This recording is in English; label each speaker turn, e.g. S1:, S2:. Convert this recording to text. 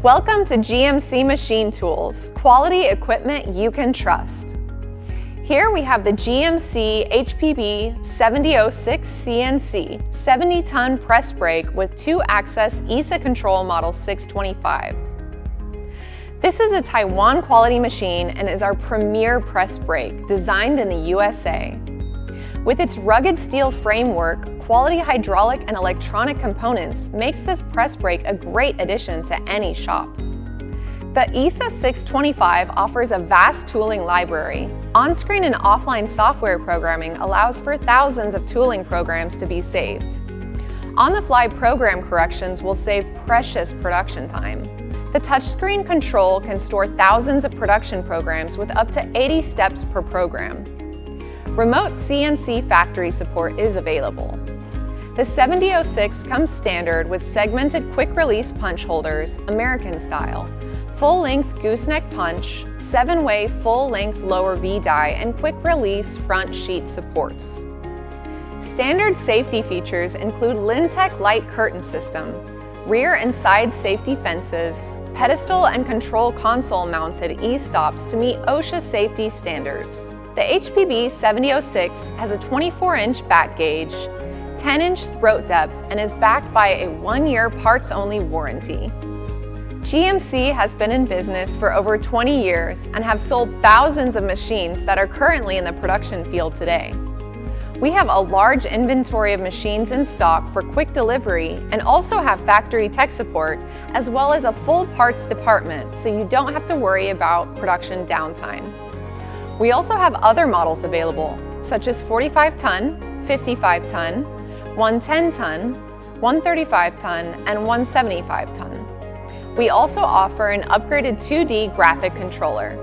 S1: Welcome to GMC Machine Tools, quality equipment you can trust. Here we have the GMC HPB 7006 CNC 70-ton press brake with 2-axis ESA control model 625. This is a Taiwan quality machine and is our premier press brake designed in the USA. With its rugged steel framework, quality hydraulic and electronic components makes this press brake a great addition to any shop. The ESA 625 offers a vast tooling library. On-screen and offline software programming allows for thousands of tooling programs to be saved. On-the-fly program corrections will save precious production time. The touchscreen control can store thousands of production programs with up to 80 steps per program. Remote CNC factory support is available. The 7006 comes standard with segmented quick-release punch holders, American style, full-length gooseneck punch, 7-way full-length lower V-die, and quick-release front sheet supports. Standard safety features include Lintec light curtain system, rear and side safety fences, pedestal and control console mounted e-stops to meet OSHA safety standards. The HPB 7006 has a 24-inch back gauge, 10-inch throat depth, and is backed by a 1-year parts-only warranty. GMC has been in business for over 20 years and have sold thousands of machines that are currently in the production field today. We have a large inventory of machines in stock for quick delivery and also have factory tech support as well as a full parts department so you don't have to worry about production downtime. We also have other models available, such as 45-ton, 55-ton, 110-ton, 135-ton, and 175-ton. We also offer an upgraded 2D graphic controller.